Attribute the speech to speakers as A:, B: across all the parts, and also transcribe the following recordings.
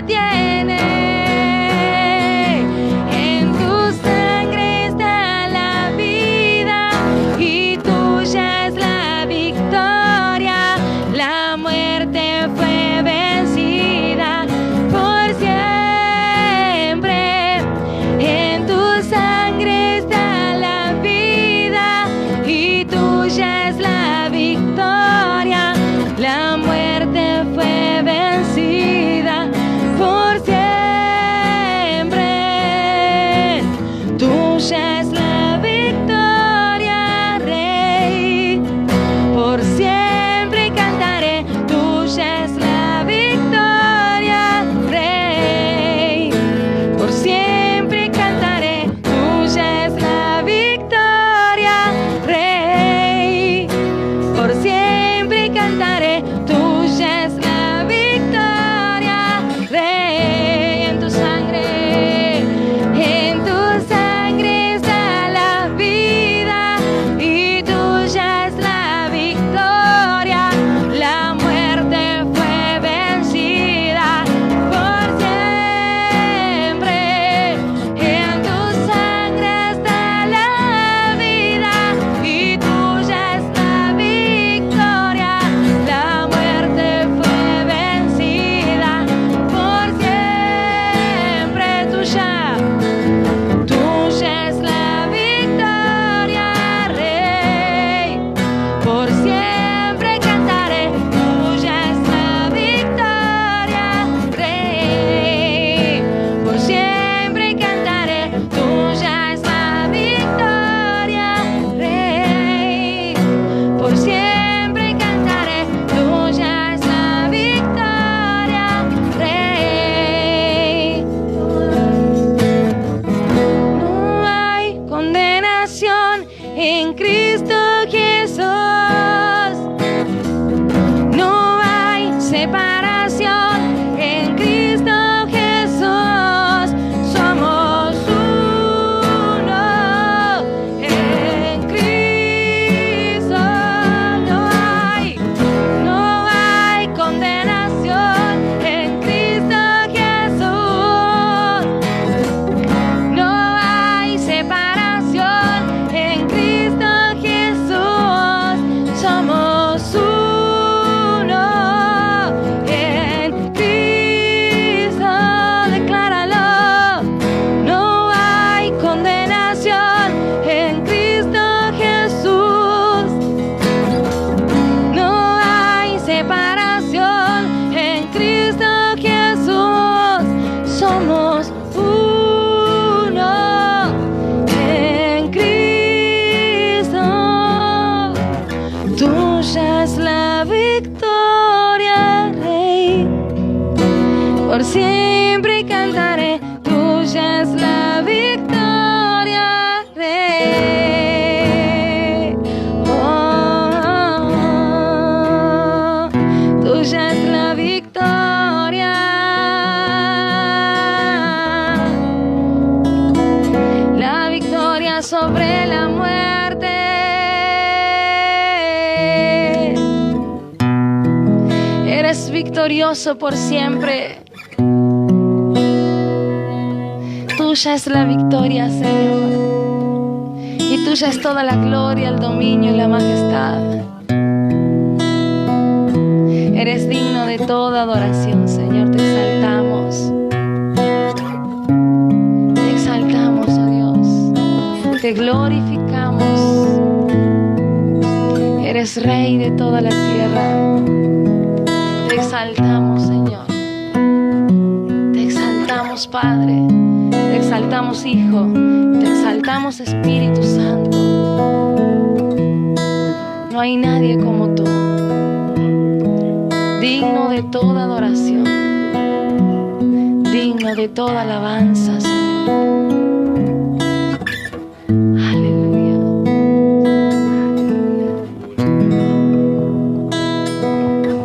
A: detiene. En tu sangre está la vida y tuya es la victoria. La muerte fue vencida por siempre. En tu sangre está la vida y tuya es la victoria. La muerte fue vencida por siempre. Tuya es la victoria, Rey. Por siempre cantaré. Tuya es la victoria, Rey. Por siempre cantaré. Tuya es la victoria, Rey. Por siempre cantaré. Tuya es la victoria, Rey. En tu sangre está la vida y tuya es la victoria. La muerte fue vencida por siempre. En tu sangre está la vida y tuya es la victoria. La muerte fue vencida por siempre. Tuya es la victoria, Rey. Por siempre cantaré. Tuya es la victoria, Rey. Por siempre cantaré. Tuya es la victoria, Rey. Por siempre cantaré. Tuya es la victoria, Rey. No hay condenación en Cristo Jesús. No hay separación en Cristo Jesús. Somos uno en Cristo. No hay condenación en Cristo Jesús. No hay separación en Cristo Jesús. Somos uno en Cristo. Decláralo. No hay condenación en Cristo Jesús. No hay separación en Cristo Jesús. Somos uno en Cristo. Tuya es la victoria, Rey. Por siempre cantaré. Tuya es la victoria, Rey. Tuya es la victoria. La victoria sobre la muerte. Eres victorioso por siempre. Tuya es la victoria, Señor. Y tuya es toda la gloria, el dominio y la majestad. Eres digno de toda adoración, Señor. Te exaltamos. Te exaltamos, oh Dios. Te glorificamos. Eres Rey de toda la tierra. Te exaltamos, Señor. Te exaltamos, Padre. Te exaltamos, Hijo. Te exaltamos, Espíritu Santo. No hay nadie como tú, digno de toda adoración, digno de toda alabanza, Señor. Aleluya.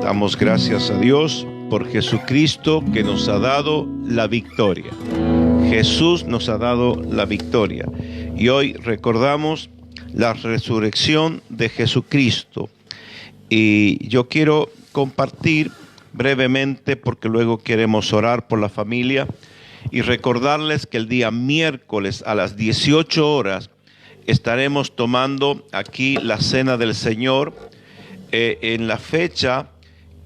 B: Damos gracias a Dios por Jesucristo, que nos ha dado la victoria. Jesús nos ha dado la victoria. Y hoy recordamos la resurrección de Jesucristo. Y yo quiero compartir brevemente porque luego queremos orar por la familia y recordarles que el día miércoles a las 18 horas estaremos tomando aquí la Cena del Señor en la fecha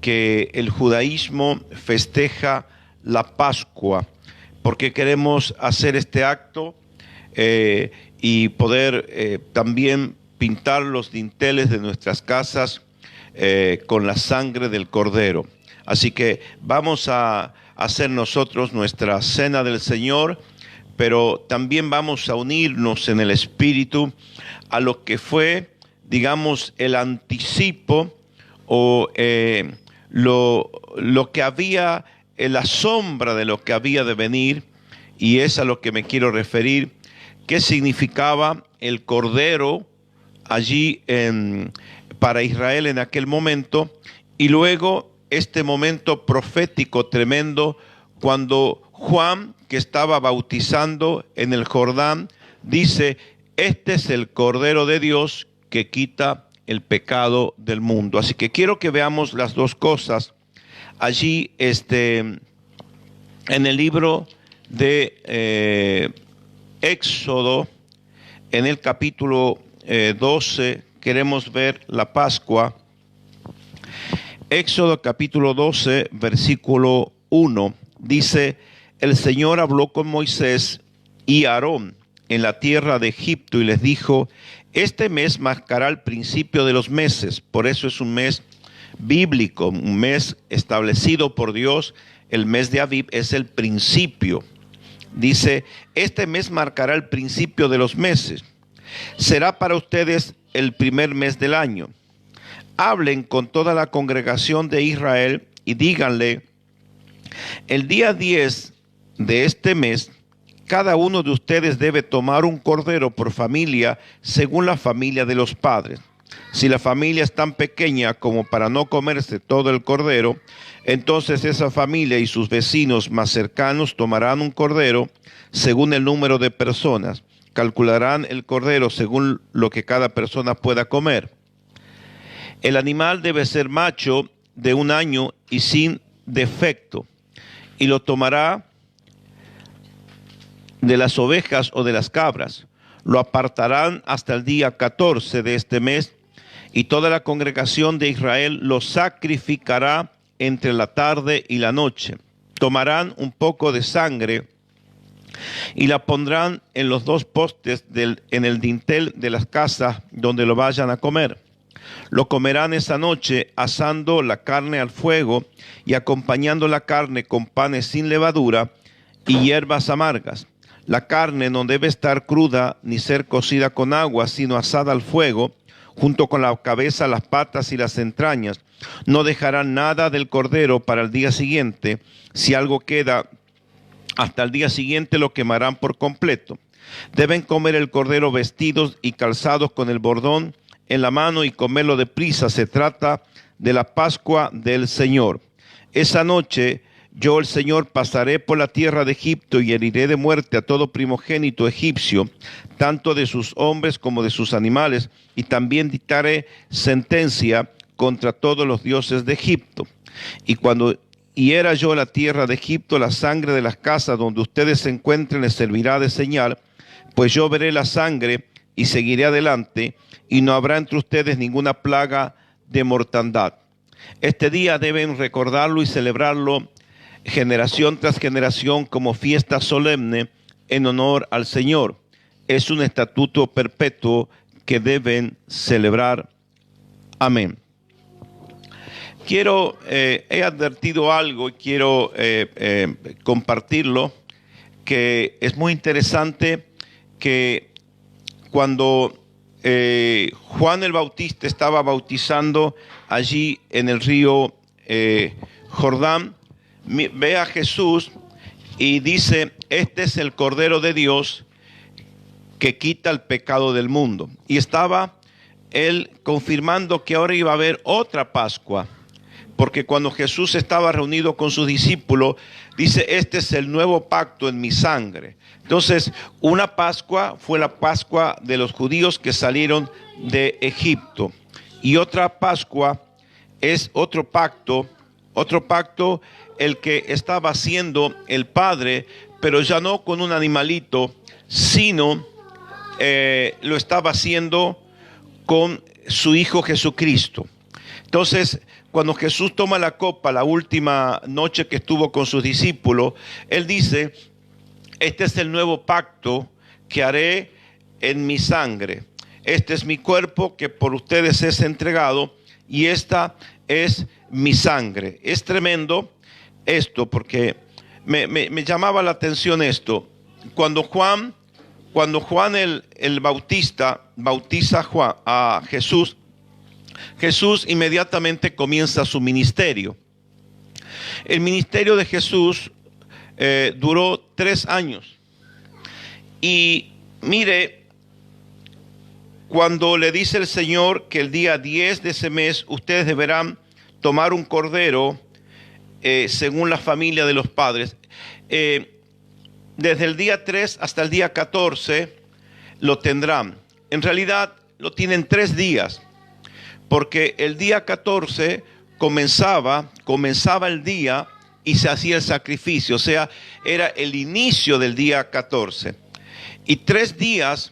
B: que el judaísmo festeja la Pascua, porque queremos hacer este acto y poder también pintar los dinteles de nuestras casas con la sangre del Cordero. Así que vamos a hacer nosotros nuestra Cena del Señor, pero también vamos a unirnos en el Espíritu a lo que fue, digamos, el anticipo o lo que había, la sombra de lo que había de venir, y es a lo que me quiero referir. ¿Qué significaba el Cordero allí para Israel en aquel momento? Y luego este momento profético tremendo cuando Juan, que estaba bautizando en el Jordán, dice: este es el Cordero de Dios que quita el pecado del mundo. Así que quiero que veamos las dos cosas allí en el libro de Éxodo, en el capítulo 12, queremos ver la Pascua. Éxodo capítulo 12, versículo 1, dice: el Señor habló con Moisés y Aarón en la tierra de Egipto y les dijo: este mes marcará el principio de los meses. Por eso es un mes bíblico, un mes establecido por Dios. El mes de Abib es el principio. Dice: este mes marcará el principio de los meses. Será para ustedes el primer mes del año. Hablen con toda la congregación de Israel y díganle: el día 10 de este mes, cada uno de ustedes debe tomar un cordero por familia según la familia de los padres. Si la familia es tan pequeña como para no comerse todo el cordero, entonces esa familia y sus vecinos más cercanos tomarán un cordero según el número de personas. Calcularán el cordero según lo que cada persona pueda comer. El animal debe ser macho de 1 año y sin defecto, y lo tomará de las ovejas o de las cabras. Lo apartarán hasta el día 14 de este mes, y toda la congregación de Israel lo sacrificará entre la tarde y la noche. Tomarán un poco de sangre y la pondrán en los 2 postes en el dintel de las casas donde lo vayan a comer. Lo comerán esa noche asando la carne al fuego y acompañando la carne con panes sin levadura y hierbas amargas. La carne no debe estar cruda ni ser cocida con agua, sino asada al fuego, junto con la cabeza, las patas y las entrañas. No dejarán nada del cordero para el día siguiente. Si algo queda hasta el día siguiente, lo quemarán por completo. Deben comer el cordero vestidos y calzados con el bordón en la mano y comerlo deprisa. Se trata de la Pascua del Señor. Esa noche yo, el Señor, pasaré por la tierra de Egipto y heriré de muerte a todo primogénito egipcio, tanto de sus hombres como de sus animales, y también dictaré sentencia contra todos los dioses de Egipto. Y cuando hiera yo la tierra de Egipto, la sangre de las casas donde ustedes se encuentren les servirá de señal, pues yo veré la sangre y seguiré adelante, y no habrá entre ustedes ninguna plaga de mortandad. Este día deben recordarlo y celebrarlo generación tras generación como fiesta solemne en honor al Señor. Es un estatuto perpetuo que deben celebrar. Amén. He advertido algo y quiero compartirlo, que es muy interesante que cuando Juan el Bautista estaba bautizando allí en el río Jordán, ve a Jesús y dice: este es el Cordero de Dios que quita el pecado del mundo. Y estaba él confirmando que ahora iba a haber otra Pascua, porque cuando Jesús estaba reunido con sus discípulos, dice: este es el nuevo pacto en mi sangre. Entonces, una Pascua fue la Pascua de los judíos que salieron de Egipto, y otra Pascua es otro pacto Otro pacto, el que estaba haciendo el Padre, pero ya no con un animalito, sino lo estaba haciendo con su Hijo Jesucristo. Entonces, cuando Jesús toma la copa, la última noche que estuvo con sus discípulos, Él dice: este es el nuevo pacto que haré en mi sangre. Este es mi cuerpo que por ustedes es entregado, y esta es mi sangre. Es tremendo esto, porque me llamaba la atención esto. Cuando Juan el Bautista bautiza a Jesús, Jesús inmediatamente comienza su ministerio. El ministerio de Jesús duró 3 años. Y mire, cuando le dice el Señor que el día 10 de ese mes ustedes deberán tomar un cordero según la familia de los padres, desde el día 3 hasta el día 14 lo tendrán. En realidad lo tienen 3 días, porque el día 14 comenzaba el día y se hacía el sacrificio, o sea, era el inicio del día 14. Y 3 días,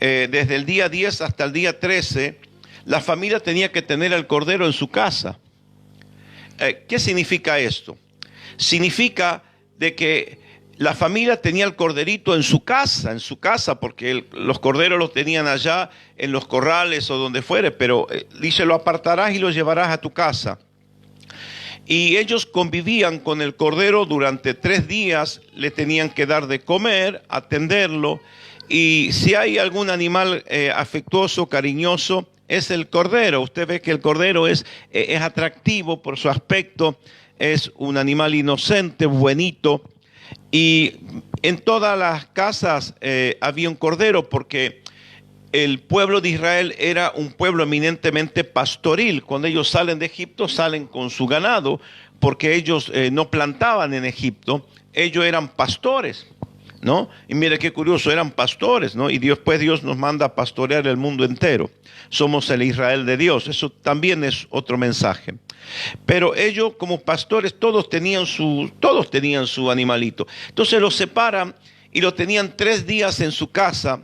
B: desde el día 10 hasta el día 13, la familia tenía que tener al cordero en su casa. ¿Qué significa esto? Significa de que la familia tenía el corderito en su casa, porque los corderos los tenían allá en los corrales o donde fuere, pero dice: lo apartarás y lo llevarás a tu casa. Y ellos convivían con el cordero durante 3 días, le tenían que dar de comer, atenderlo, y si hay algún animal afectuoso, cariñoso, es el cordero. Usted ve que el cordero es atractivo por su aspecto, es un animal inocente, buenito. Y en todas las casas había un cordero, porque el pueblo de Israel era un pueblo eminentemente pastoril. Cuando ellos salen de Egipto, salen con su ganado, porque ellos no plantaban en Egipto, ellos eran pastores, ¿no? Y mire qué curioso, eran pastores, ¿no? Y después Dios nos manda a pastorear el mundo entero. Somos el Israel de Dios. Eso también es otro mensaje. Pero ellos, como pastores, todos tenían su animalito. Entonces los separan y lo tenían 3 días en su casa.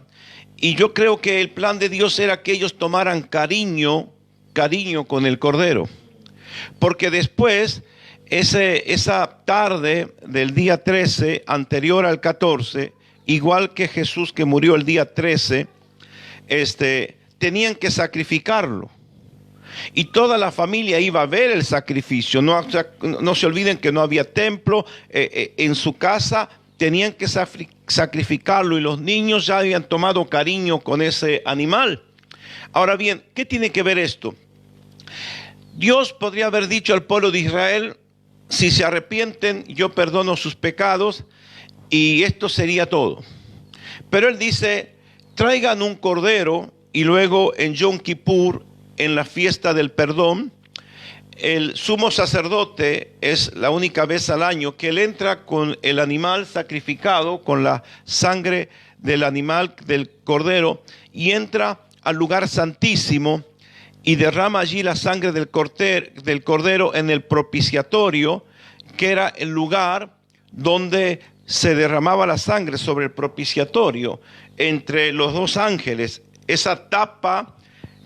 B: Y yo creo que el plan de Dios era que ellos tomaran cariño con el cordero. Porque después, esa tarde del día 13, anterior al 14, igual que Jesús que murió el día 13, tenían que sacrificarlo. Y toda la familia iba a ver el sacrificio. No se olviden que no había templo en su casa. Tenían que sacrificarlo, y los niños ya habían tomado cariño con ese animal. Ahora bien, ¿qué tiene que ver esto? Dios podría haber dicho al pueblo de Israel: si se arrepienten, yo perdono sus pecados, y esto sería todo. Pero Él dice: traigan un cordero, y luego en Yom Kippur, en la fiesta del perdón, el sumo sacerdote es la única vez al año que él entra con el animal sacrificado, con la sangre del animal, del cordero, y entra al lugar santísimo y derrama allí la sangre del cordero en el propiciatorio, que era el lugar donde se derramaba la sangre, sobre el propiciatorio, entre los 2 ángeles. Esa tapa,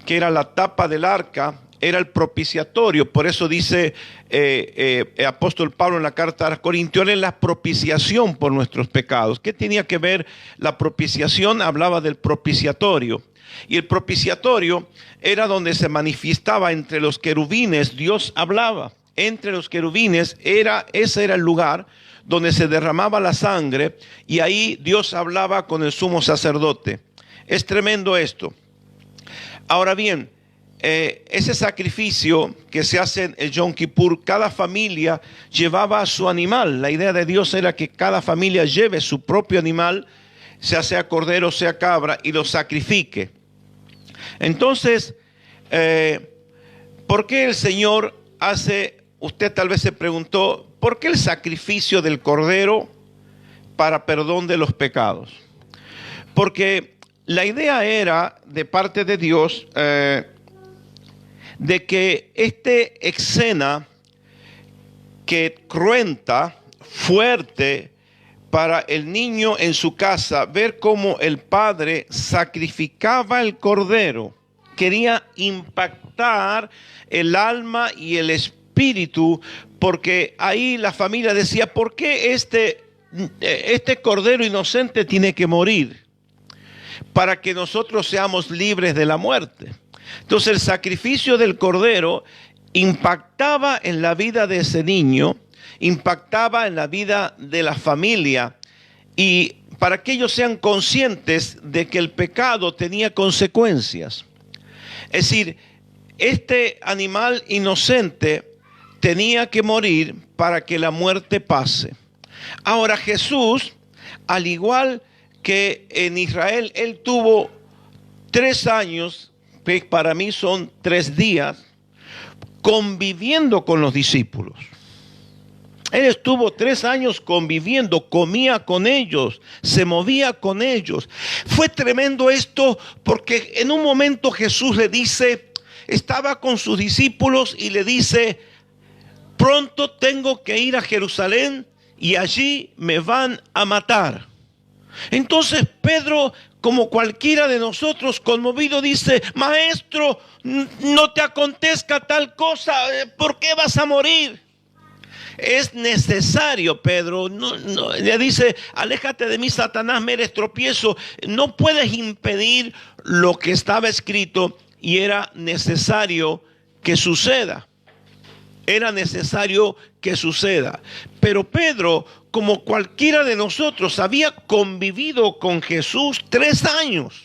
B: que era la tapa del arca, era el propiciatorio. Por eso dice el apóstol Pablo en la carta a los Corintios: es la propiciación por nuestros pecados. ¿Qué tenía que ver la propiciación? Hablaba del propiciatorio. Y el propiciatorio era donde se manifestaba entre los querubines. Dios hablaba entre los querubines. Ese era el lugar donde se derramaba la sangre, y ahí Dios hablaba con el sumo sacerdote. Es tremendo esto. Ahora bien, ese sacrificio que se hace en el Yom Kippur, cada familia llevaba a su animal. La idea de Dios era que cada familia lleve su propio animal, sea cordero, sea cabra, y lo sacrifique. Entonces, ¿por qué el Señor hace? Usted tal vez se preguntó: ¿por qué el sacrificio del cordero para perdón de los pecados? Porque la idea era, de parte de Dios, de que escena que cruenta, fuerte para el niño en su casa, ver cómo el padre sacrificaba el cordero. Quería impactar el alma y el espíritu, porque ahí la familia decía, ¿por qué este cordero inocente tiene que morir? Para que nosotros seamos libres de la muerte. Entonces el sacrificio del cordero impactaba en la vida de ese niño, impactaba en la vida de la familia, y para que ellos sean conscientes de que el pecado tenía consecuencias. Es decir, este animal inocente tenía que morir para que la muerte pase. Ahora Jesús, al igual que en Israel, él tuvo 3 años, que para mí son 3 días, conviviendo con los discípulos. Él estuvo 3 años conviviendo, comía con ellos, se movía con ellos. Fue tremendo esto, porque en un momento Jesús le dice, estaba con sus discípulos y le dice, pronto tengo que ir a Jerusalén y allí me van a matar. Entonces Pedro, como cualquiera de nosotros, conmovido, dice, maestro, no te acontezca tal cosa, ¿por qué vas a morir? Es necesario, Pedro, le dice, aléjate de mí, Satanás, me eres tropiezo. No puedes impedir lo que estaba escrito, y era necesario que suceda. Era necesario que suceda. Pero Pedro, como cualquiera de nosotros, había convivido con Jesús 3 años.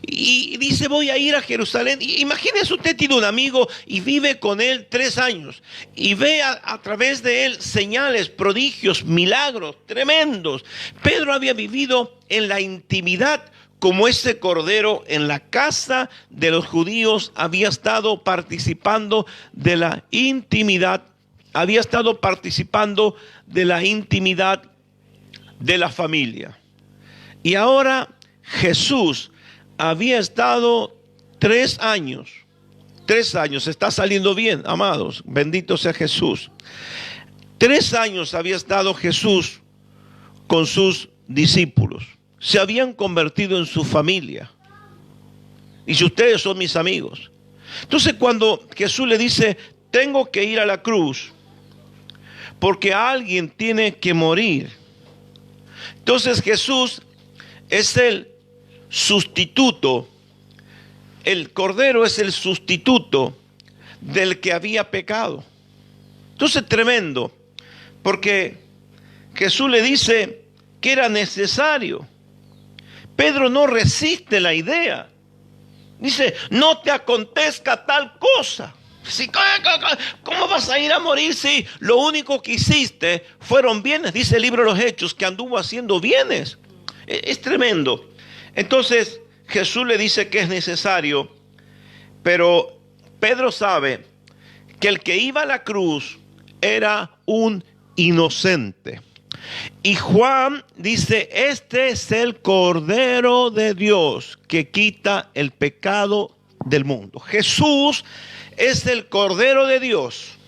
B: Y dice, voy a ir a Jerusalén. Imagínese, usted tiene un amigo y vive con él 3 años. Y ve a través de él señales, prodigios, milagros tremendos. Pedro había vivido en la intimidad como ese cordero en la casa de los judíos. Había estado participando de la intimidad. Había estado participando de la intimidad de la familia. Y ahora Jesús había estado 3 años. 3 años, está saliendo bien, amados. Bendito sea Jesús. 3 años había estado Jesús con sus discípulos. Se habían convertido en su familia. Y si ustedes son mis amigos. Entonces cuando Jesús le dice, tengo que ir a la cruz, porque alguien tiene que morir. Entonces Jesús es el sustituto. El cordero es el sustituto del que había pecado. Entonces tremendo, porque Jesús le dice que era necesario. Pedro no resiste la idea. Dice, no te acontezca tal cosa. ¿Cómo vas a ir a morir si lo único que hiciste fueron bienes? Dice el libro de los Hechos que anduvo haciendo bienes. Es tremendo. Entonces Jesús le dice que es necesario, pero Pedro sabe que el que iba a la cruz era un inocente. Y Juan dice, este es el Cordero de Dios que quita el pecado del mundo. Jesús es el Cordero de Dios.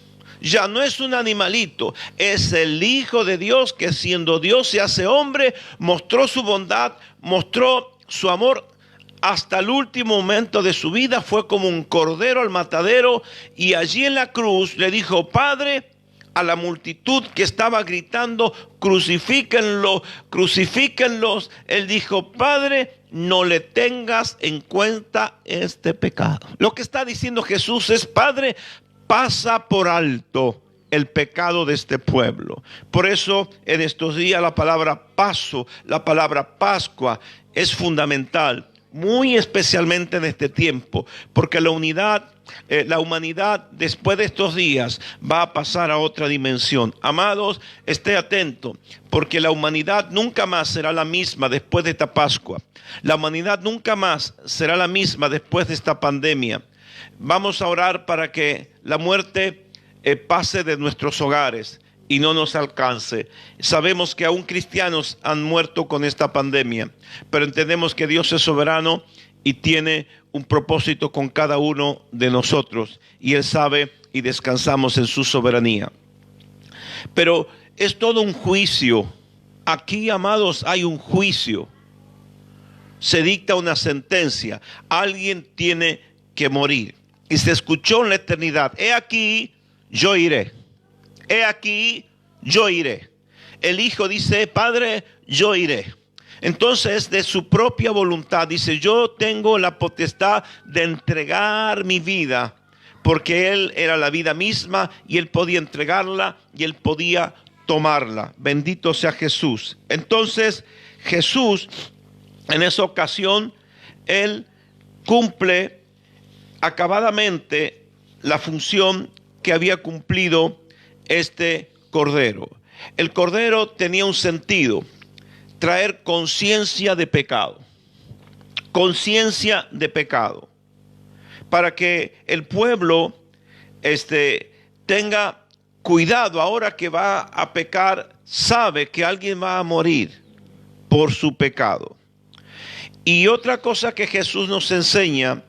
B: Ya no es un animalito, es el Hijo de Dios que siendo Dios se hace hombre, mostró su bondad, mostró su amor hasta el último momento de su vida. Fue como un cordero al matadero, y allí en la cruz le dijo, Padre, a la multitud que estaba gritando, crucifíquenlo, crucifíquenlos. Él dijo, Padre, no le tengas en cuenta este pecado. Lo que está diciendo Jesús es, Padre, pasa por alto el pecado de este pueblo. Por eso en estos días la palabra paso, la palabra Pascua es fundamental, muy especialmente en este tiempo, porque la humanidad después de estos días va a pasar a otra dimensión. Amados, esté atento, porque la humanidad nunca más será la misma después de esta Pascua. La humanidad nunca más será la misma después de esta pandemia. Vamos a orar para que la muerte pase de nuestros hogares y no nos alcance. Sabemos que aún cristianos han muerto con esta pandemia, pero entendemos que Dios es soberano y tiene un propósito con cada uno de nosotros, y Él sabe, y descansamos en su soberanía. Pero es todo un juicio. Aquí, amados, hay un juicio. Se dicta una sentencia. Alguien tiene que morir. Y se escuchó en la eternidad: he aquí, yo iré. He aquí, yo iré. El Hijo dice: Padre, yo iré. Entonces, de su propia voluntad, dice: yo tengo la potestad de entregar mi vida, porque Él era la vida misma y Él podía entregarla y Él podía tomarla. Bendito sea Jesús. Entonces, Jesús, en esa ocasión, Él cumple acabadamente la función que había cumplido este Cordero. El Cordero tenía un sentido: traer conciencia de pecado. Conciencia de pecado. Para que el pueblo tenga cuidado. Ahora que va a pecar, sabe que alguien va a morir por su pecado. Y otra cosa que Jesús nos enseña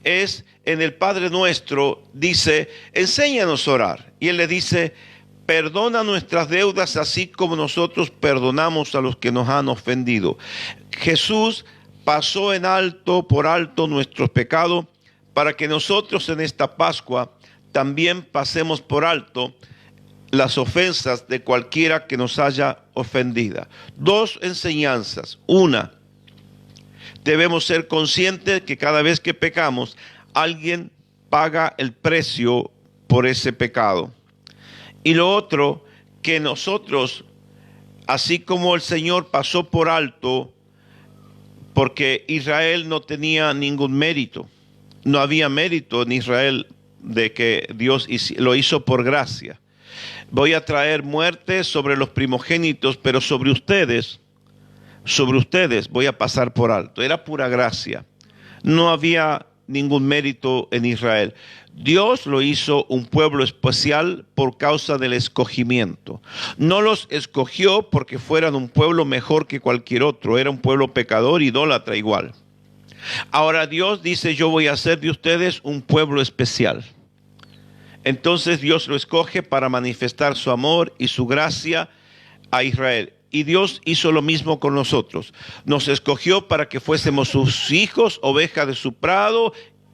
B: es en el Padre Nuestro. Dice: enséñanos a orar. Y Él le dice: perdona nuestras deudas así como nosotros perdonamos a los que nos han ofendido. Jesús pasó por alto nuestros pecados, para que nosotros en esta Pascua también pasemos por alto las ofensas de cualquiera que nos haya ofendido. Dos enseñanzas. Una: debemos ser conscientes que cada vez que pecamos, alguien paga el precio por ese pecado. Y lo otro, que nosotros, así como el Señor pasó por alto, porque Israel no tenía ningún mérito, no había mérito en Israel de que Dios lo hizo por gracia. Voy a traer muerte sobre los primogénitos, pero sobre ustedes voy a pasar por alto. Era pura gracia. No había ningún mérito en Israel. Dios lo hizo un pueblo especial por causa del escogimiento. No los escogió porque fueran un pueblo mejor que cualquier otro. Era un pueblo pecador, idólatra igual. Ahora Dios dice: yo voy a hacer de ustedes un pueblo especial. Entonces Dios lo escoge para manifestar su amor y su gracia a Israel. Y Dios hizo lo mismo con nosotros. Nos escogió para que fuésemos sus hijos, ovejas de su prado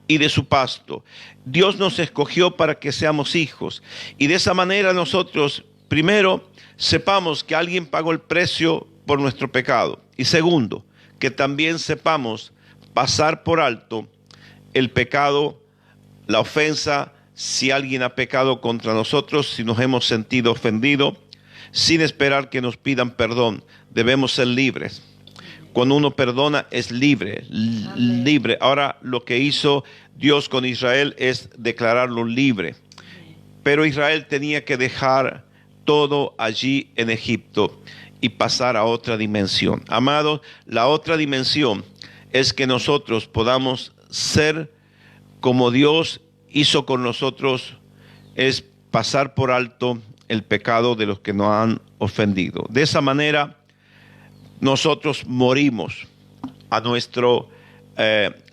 B: y de su pasto. Dios nos escogió para que seamos hijos. Y de esa manera nosotros, primero, sepamos que alguien pagó el precio por nuestro pecado. Y segundo, que también sepamos pasar por alto el pecado, la ofensa, si alguien ha pecado contra nosotros, si nos hemos sentido ofendidos, sin esperar que nos pidan perdón. Debemos ser libres. Cuando uno perdona, es libre. Libre. Ahora, lo que hizo Dios con Israel es declararlo libre. Pero Israel tenía que dejar todo allí en Egipto y pasar a otra dimensión. Amados, la otra dimensión es que nosotros podamos ser como Dios hizo con nosotros, es pasar por alto el pecado de los que nos han ofendido. De esa manera, nosotros morimos a nuestros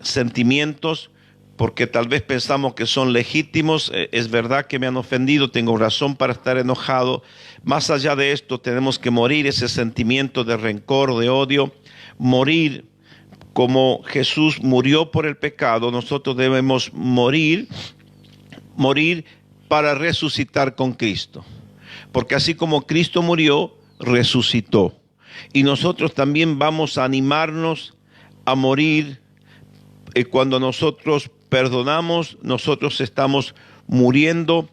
B: sentimientos, porque tal vez pensamos que son legítimos. Es verdad que me han ofendido, tengo razón para estar enojado. Más allá de esto, tenemos que morir ese sentimiento de rencor, de odio. Morir como Jesús murió por el pecado. Nosotros debemos morir para resucitar con Cristo. Porque así como Cristo murió, resucitó. Y nosotros también vamos a animarnos a morir. Cuando nosotros perdonamos, nosotros estamos muriendo,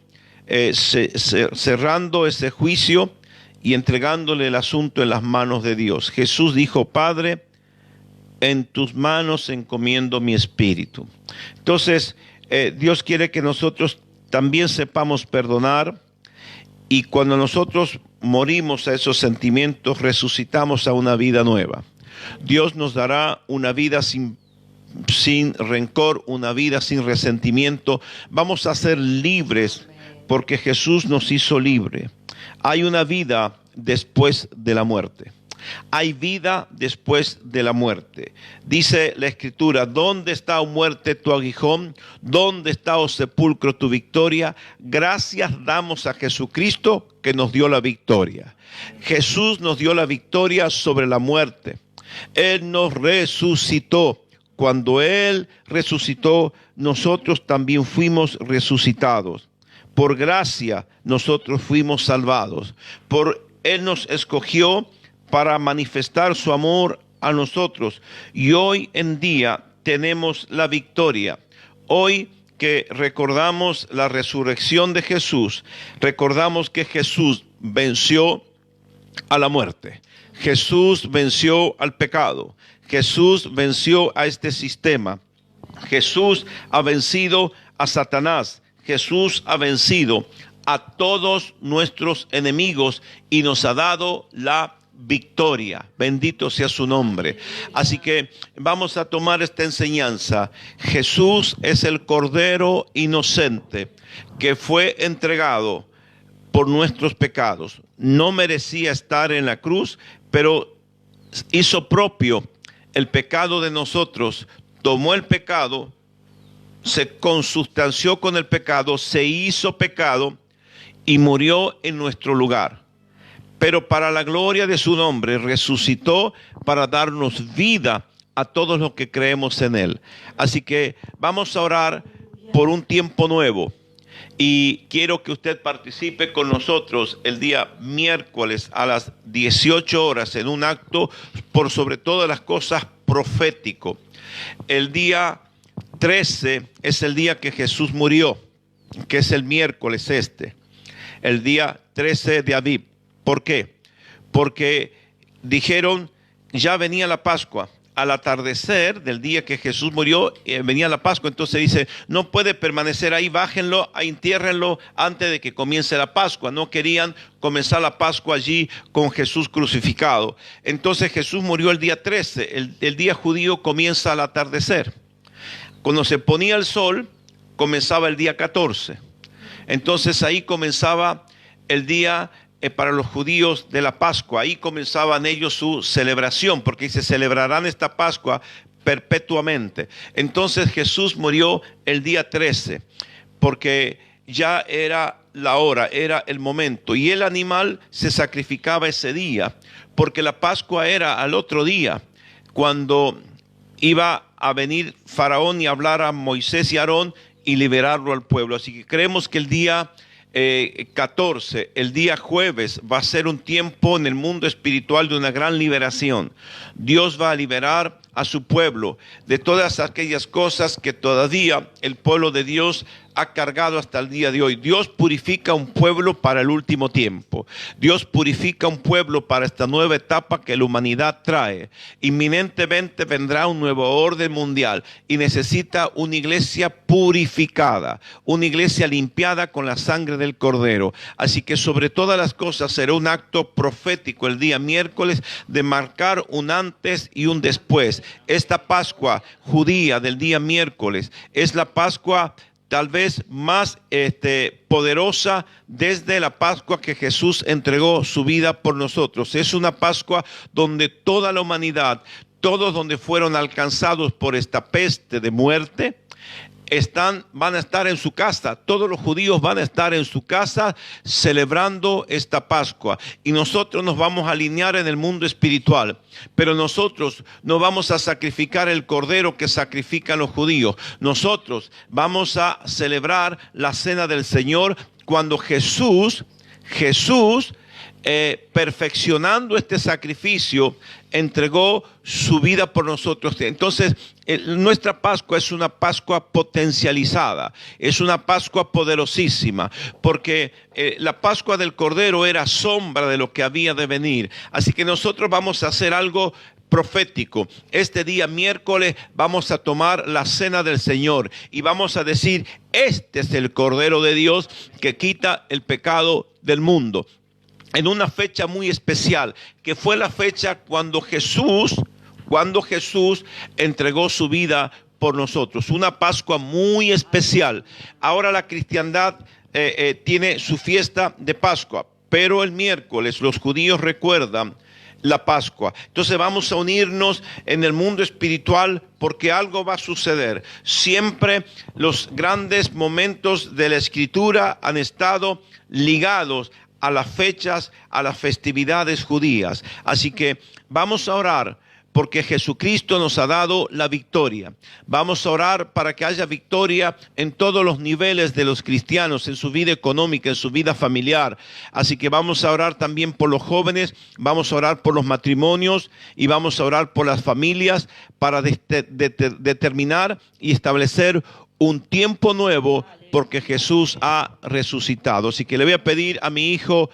B: cerrando ese juicio y entregándole el asunto en las manos de Dios. Jesús dijo: Padre, en tus manos encomiendo mi espíritu. Entonces, Dios quiere que nosotros también sepamos perdonar. Y cuando nosotros morimos a esos sentimientos, resucitamos a una vida nueva. Dios nos dará una vida sin rencor, una vida sin resentimiento. Vamos a ser libres porque Jesús nos hizo libre. Hay una vida después de la muerte. Hay vida después de la muerte. Dice la Escritura: ¿dónde está, oh muerte, tu aguijón? ¿Dónde está, oh sepulcro, tu victoria? Gracias damos a Jesucristo que nos dio la victoria. Jesús nos dio la victoria sobre la muerte. Él nos resucitó. Cuando Él resucitó, nosotros también fuimos resucitados. Por gracia nosotros fuimos salvados. Él nos escogió para manifestar su amor a nosotros. Y hoy en día tenemos la victoria. Hoy que recordamos la resurrección de Jesús, recordamos que Jesús venció a la muerte. Jesús venció al pecado. Jesús venció a este sistema. Jesús ha vencido a Satanás. Jesús ha vencido a todos nuestros enemigos y nos ha dado la victoria. Bendito sea su nombre. Así que vamos a tomar esta enseñanza. Jesús es el Cordero inocente que fue entregado por nuestros pecados. No merecía estar en la cruz, pero hizo propio el pecado de nosotros. Tomó el pecado, se consustanció con el pecado, se hizo pecado y murió en nuestro lugar. Pero para la gloria de su nombre resucitó para darnos vida a todos los que creemos en Él. Así que vamos a orar por un tiempo nuevo. Y quiero que usted participe con nosotros el día miércoles a las 18 horas en un acto por sobre todas las cosas profético. El día 13 es el día que Jesús murió, que es el miércoles el día 13 de Abib. ¿Por qué? Porque dijeron, ya venía la Pascua. Al atardecer del día que Jesús murió, venía la Pascua. Entonces dice, no puede permanecer ahí, bájenlo, entiérrenlo antes de que comience la Pascua. No querían comenzar la Pascua allí con Jesús crucificado. Entonces Jesús murió el día 13. El día judío comienza al atardecer. Cuando se ponía el sol, comenzaba el día 14. Entonces ahí comenzaba el día para los judíos de la Pascua. Ahí comenzaban ellos su celebración, porque se celebrarán esta Pascua perpetuamente. Entonces Jesús murió el día 13, porque ya era la hora, era el momento. Y el animal se sacrificaba ese día, porque la Pascua era al otro día, cuando iba a venir Faraón y hablar a Moisés y Aarón y liberarlo al pueblo. Así que creemos que el día 14, el día jueves, va a ser un tiempo en el mundo espiritual de una gran liberación. Dios va a liberar a su pueblo de todas aquellas cosas que todavía el pueblo de Dios ha cargado hasta el día de hoy. Dios purifica un pueblo para el último tiempo. Dios purifica un pueblo para esta nueva etapa que la humanidad trae. Inminentemente vendrá un nuevo orden mundial y necesita una iglesia purificada, una iglesia limpiada con la sangre del Cordero. Así que sobre todas las cosas será un acto profético el día miércoles de marcar un antes y un después. Esta Pascua judía del día miércoles es la Pascua tal vez más poderosa desde la Pascua que Jesús entregó su vida por nosotros. Es una Pascua donde toda la humanidad, todos donde fueron alcanzados por esta peste de muerte, van a estar en su casa. Todos los judíos van a estar en su casa celebrando esta Pascua. Y nosotros nos vamos a alinear en el mundo espiritual. Pero nosotros no vamos a sacrificar el cordero que sacrifican los judíos. Nosotros vamos a celebrar la cena del Señor cuando Jesús, perfeccionando este sacrificio, entregó su vida por nosotros. Entonces nuestra Pascua es una Pascua potencializada, es una Pascua poderosísima, porque la Pascua del Cordero era sombra de lo que había de venir. Así que nosotros vamos a hacer algo profético. Este día miércoles vamos a tomar la cena del Señor y vamos a decir, este es el Cordero de Dios que quita el pecado del mundo. En una fecha muy especial, que fue la fecha cuando Jesús entregó su vida por nosotros. Una Pascua muy especial. Ahora la cristiandad tiene su fiesta de Pascua, pero el miércoles los judíos recuerdan la Pascua. Entonces vamos a unirnos en el mundo espiritual porque algo va a suceder. Siempre los grandes momentos de la Escritura han estado ligados a las fechas, a las festividades judías. Así que vamos a orar porque Jesucristo nos ha dado la victoria. Vamos a orar para que haya victoria en todos los niveles de los cristianos, en su vida económica, en su vida familiar. Así que vamos a orar también por los jóvenes, vamos a orar por los matrimonios y vamos a orar por las familias para determinar y establecer un tiempo nuevo porque Jesús ha resucitado. Así que le voy a pedir a mi hijo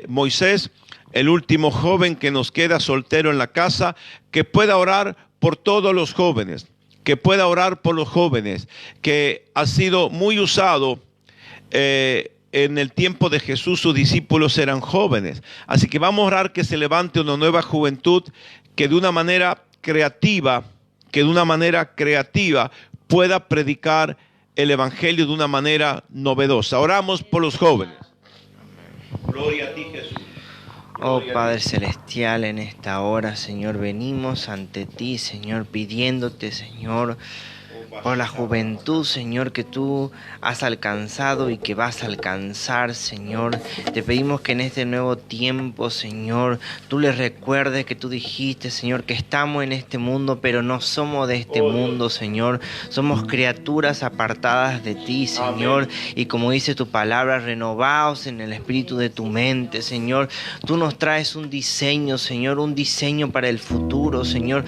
B: Moisés, el último joven que nos queda soltero en la casa, que pueda orar por todos los jóvenes, que pueda orar por los jóvenes, que ha sido muy usado en el tiempo de Jesús, sus discípulos eran jóvenes. Así que vamos a orar que se levante una nueva juventud que de una manera creativa, pueda predicar el evangelio de una manera novedosa. Oramos por los jóvenes. Gloria a ti, Jesús.
C: Oh Padre Celestial, en esta hora, Señor, venimos ante ti, Señor, pidiéndote, Señor, por la juventud, Señor, que tú has alcanzado y que vas a alcanzar, Señor. Te pedimos que en este nuevo tiempo, Señor, tú les recuerdes que tú dijiste, Señor, que estamos en este mundo, pero no somos de este mundo, Señor. Somos criaturas apartadas de ti, Señor. Y como dice tu palabra, renovaos en el espíritu de tu mente, Señor. Tú nos traes un diseño, Señor, un diseño para el futuro, Señor.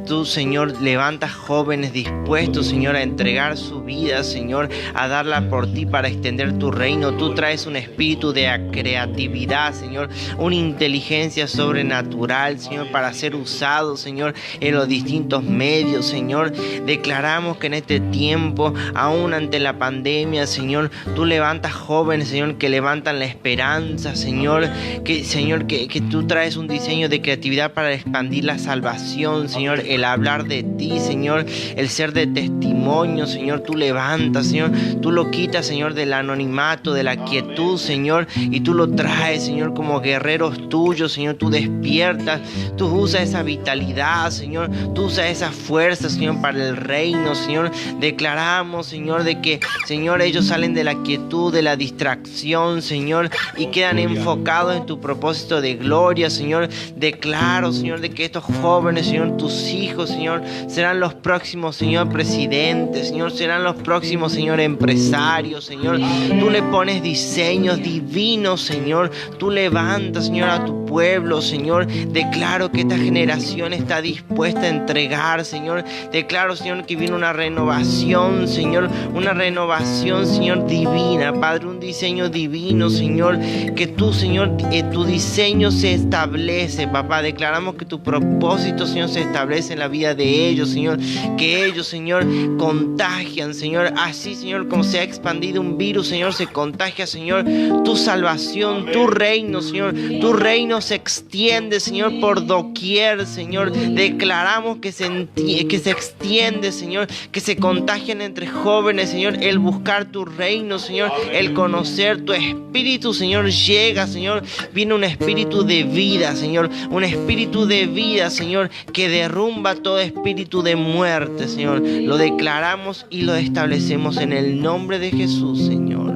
C: Tú, Señor, levantas jóvenes dispuestos, Señor, a entregar su vida, Señor, a darla por ti para extender tu reino. Tú traes un espíritu de creatividad, Señor, una inteligencia sobrenatural, Señor, para ser usado, Señor, en los distintos medios, Señor. Declaramos que en este tiempo, aún ante la pandemia, Señor, tú levantas jóvenes, Señor, que levantan la esperanza, Señor, que tú traes un diseño de creatividad para expandir la salvación, Señor, el hablar de ti, Señor, el ser de testimonio, Señor. Tú levantas, Señor, tú lo quitas, Señor, del anonimato, de la quietud, Señor, y tú lo traes, Señor, como guerreros tuyos, Señor. Tú despiertas, tú usas esa vitalidad, Señor, tú usas esa fuerza, Señor, para el reino, Señor. Declaramos, Señor, de que, Señor, ellos salen de la quietud, de la distracción, Señor, y quedan enfocados en tu propósito de gloria, Señor. Declaro, Señor, de que estos jóvenes, Señor, tus hijos, Señor, serán los próximos, Señor, presidentes, Señor, serán los próximos, Señor, empresarios, Señor. Tú le pones diseños divinos, Señor. Tú levantas, Señor, a tu pueblo, Señor. Declaro que esta generación está dispuesta a entregar, Señor. Declaro, Señor, que viene una renovación, Señor, una renovación, Señor, divina, Padre, un diseño divino, Señor, que tú, Señor, tu diseño se establece, papá. Declaramos que tu propósito, Señor, se establece en la vida de ellos, Señor, que ellos, Señor, contagian, Señor, así, Señor, como se ha expandido un virus, Señor, se contagia, Señor, tu salvación, tu reino, Señor, tu reino se extiende, Señor, por doquier, Señor. Declaramos que se extiende, Señor, que se contagian entre jóvenes, Señor, el buscar tu reino, Señor, el conocer tu espíritu, Señor, llega, Señor, viene un espíritu de vida, Señor, un espíritu de vida, Señor, que derrumba todo espíritu de muerte, Señor. Lo declaramos y lo establecemos en el nombre de Jesús, Señor.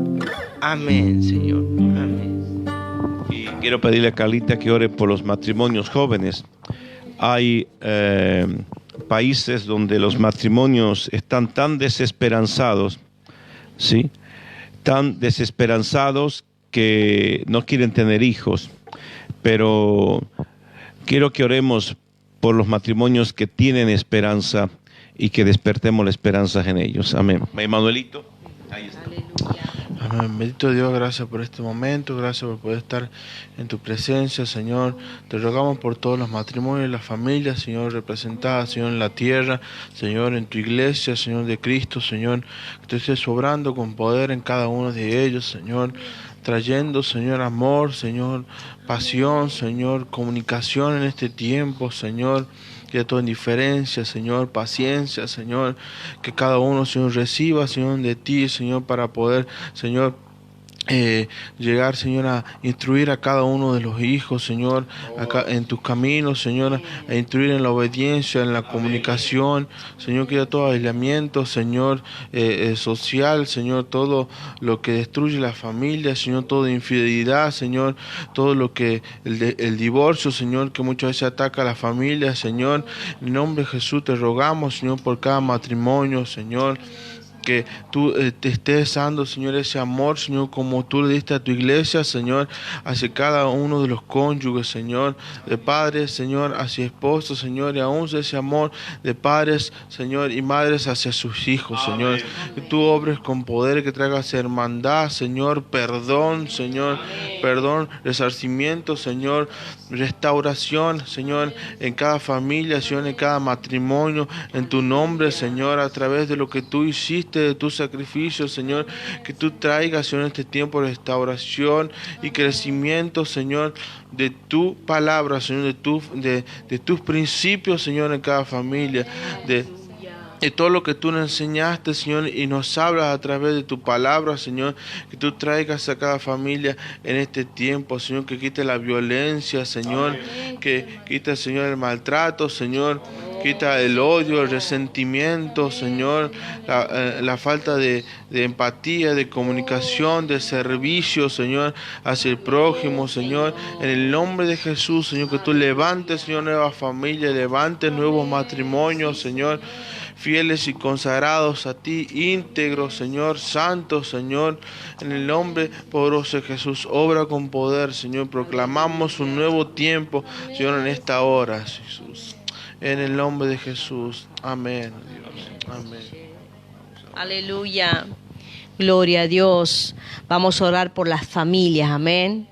C: Amén, Señor. Amén.
B: Y quiero pedirle a Carlita que ore por los matrimonios jóvenes. Hay países donde los matrimonios están tan desesperanzados, ¿sí? Tan desesperanzados que no quieren tener hijos. Pero quiero que oremos por los matrimonios que tienen esperanza y que despertemos la esperanza en ellos. Amén. Manuelito, ahí está.
D: Amén. Bendito Dios, gracias por este momento, gracias por poder estar en tu presencia, Señor. Te rogamos por todos los matrimonios y las familias, Señor, representadas, Señor, en la tierra, Señor, en tu iglesia, Señor, de Cristo, Señor, que tú estés obrando con poder en cada uno de ellos, Señor, trayendo, Señor, amor, Señor, pasión, Señor, comunicación en este tiempo, Señor. Que toda indiferencia, Señor, paciencia, Señor, que cada uno, Señor, reciba, Señor, de ti, Señor, para poder, Señor, llegar, Señor, a instruir a cada uno de los hijos, Señor, en tus caminos, Señor, a instruir en la obediencia, en la comunicación, Señor, quita todo aislamiento, Señor, social, Señor, todo lo que destruye la familia, Señor, toda infidelidad, Señor, todo lo que el divorcio, Señor, que muchas veces ataca a la familia, Señor, en nombre de Jesús te rogamos, Señor, por cada matrimonio, Señor, que tú te estés dando, Señor, ese amor, Señor, como tú le diste a tu iglesia, Señor, hacia cada uno de los cónyuges, Señor, de padres, Señor, hacia esposos, Señor, y aún ese amor de padres, Señor, y madres hacia sus hijos, Señor. Que tú obres con poder, que traigas hermandad, Señor, perdón, Señor, perdón, resarcimiento, Señor, restauración, Señor, en cada familia, Señor, en cada matrimonio, en tu nombre, Señor, a través de lo que tú hiciste, de tu sacrificio, Señor, que tú traigas, Señor, en este tiempo restauración y crecimiento, Señor, de tu palabra, Señor, de tus principios, Señor, en cada familia, de todo lo que tú nos enseñaste, Señor, y nos hablas a través de tu palabra, Señor, que tú traigas a cada familia en este tiempo, Señor, que quite la violencia, Señor, que quite, Señor, el maltrato, Señor, quita el odio, el resentimiento, Señor, la falta de empatía, de comunicación, de servicio, Señor, hacia el prójimo, Señor, en el nombre de Jesús, Señor, que tú levantes, Señor, nuevas familias, levantes nuevos matrimonios, Señor, fieles y consagrados a ti, íntegros, Señor, santos, Señor, en el nombre poderoso de Jesús, obra con poder, Señor, proclamamos un nuevo tiempo, Señor, en esta hora, Jesús, en el nombre de Jesús, amén, Dios, amén.
E: Aleluya, gloria a Dios. Vamos a orar por las familias, amén.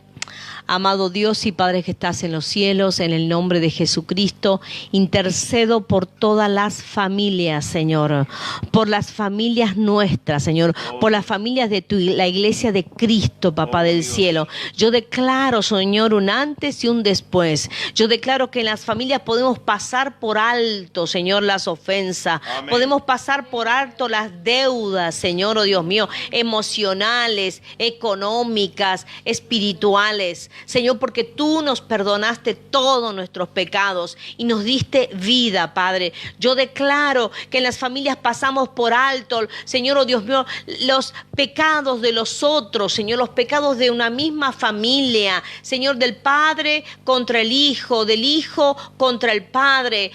E: Amado Dios y Padre que estás en los cielos, en el nombre de Jesucristo, intercedo por todas las familias, Señor, por las familias nuestras, Señor, por las familias de la iglesia de Cristo, Papá del cielo. Yo declaro, Señor, un antes y un después. Yo declaro que en las familias podemos pasar por alto, Señor, las ofensas. Amén. Podemos pasar por alto las deudas, Señor, oh Dios mío, emocionales, económicas, espirituales. Señor, porque tú nos perdonaste todos nuestros pecados y nos diste vida, Padre. Yo declaro que en las familias pasamos por alto, Señor, oh Dios mío, los pecados de los otros, Señor, los pecados de una misma familia, Señor, del Padre contra el Hijo, del Hijo contra el Padre,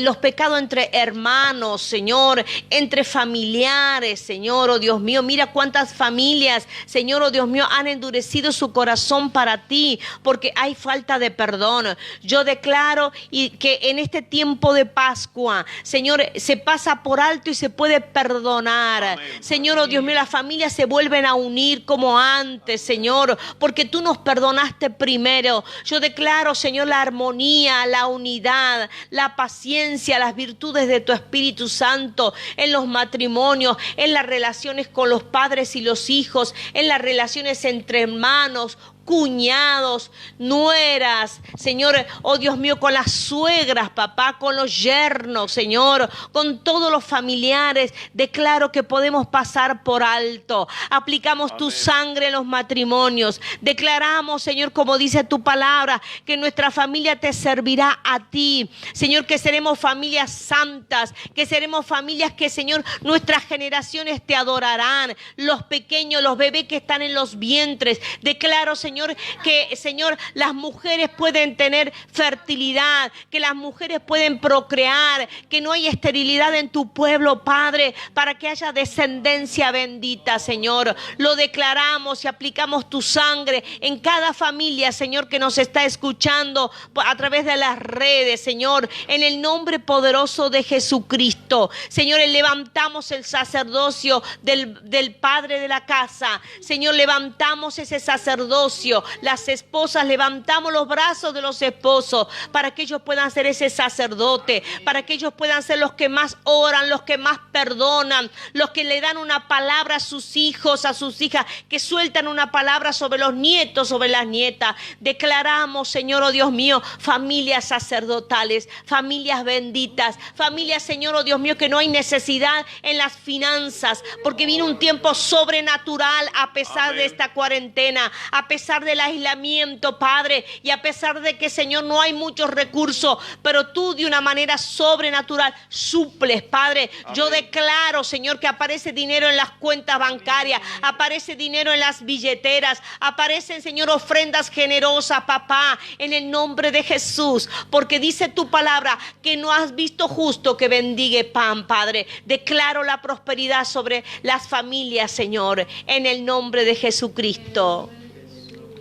E: los pecados entre hermanos, Señor, entre familiares, Señor, oh Dios mío, mira cuántas familias, Señor, oh Dios mío, han endurecido su corazón para ti, porque hay falta de perdón. Yo declaro que en este tiempo de Pascua, Señor, se pasa por alto y se puede perdonar. Amén. Señor, oh Dios mío, las familias se vuelven a unir como antes, Señor, porque tú nos perdonaste primero. Yo declaro, Señor, la armonía, la unidad, la paciencia, las virtudes de tu Espíritu Santo en los matrimonios, en las relaciones con los padres y los hijos, en las relaciones entre hermanos, cuñados, nueras, Señor, oh Dios mío, con las suegras, papá, con los yernos, Señor, con todos los familiares. Declaro que podemos pasar por alto. Aplicamos tu sangre en los matrimonios. Declaramos, Señor, como dice tu palabra, que nuestra familia te servirá a ti. Señor, que seremos familias santas, que seremos familias que, Señor, nuestras generaciones te adorarán. Los pequeños, los bebés que están en los vientres. Declaro, Señor, que, Señor, las mujeres pueden tener fertilidad, que las mujeres pueden procrear, que no hay esterilidad en tu pueblo, Padre, para que haya descendencia bendita, Señor. Lo declaramos y aplicamos tu sangre en cada familia, Señor, que nos está escuchando a través de las redes, Señor, en el nombre poderoso de Jesucristo. Señor, levantamos el sacerdocio del padre de la casa. Señor, levantamos ese sacerdocio servicio. Las esposas, levantamos los brazos de los esposos para que ellos puedan ser ese sacerdote, para que ellos puedan ser los que más oran, los que más perdonan, los que le dan una palabra a sus hijos, a sus hijas, que sueltan una palabra sobre los nietos, sobre las nietas. Declaramos, Señor, oh Dios mío, familias sacerdotales, familias benditas, familias, Señor, oh Dios mío, que no hay necesidad en las finanzas, porque viene un tiempo sobrenatural a pesar de esta cuarentena, a pesar del aislamiento, Padre, y a pesar de que, Señor, no hay muchos recursos, pero tú de una manera sobrenatural suples, Padre. Yo declaro, Señor, que aparece dinero en las cuentas bancarias, aparece dinero en las billeteras, aparecen, Señor, ofrendas generosas, papá, en el nombre de Jesús, porque dice tu palabra que no has visto justo que bendigue pan, Padre. Declaro la prosperidad sobre las familias, Señor, en el nombre de Jesucristo.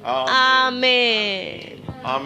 E: Amén.
B: Amén.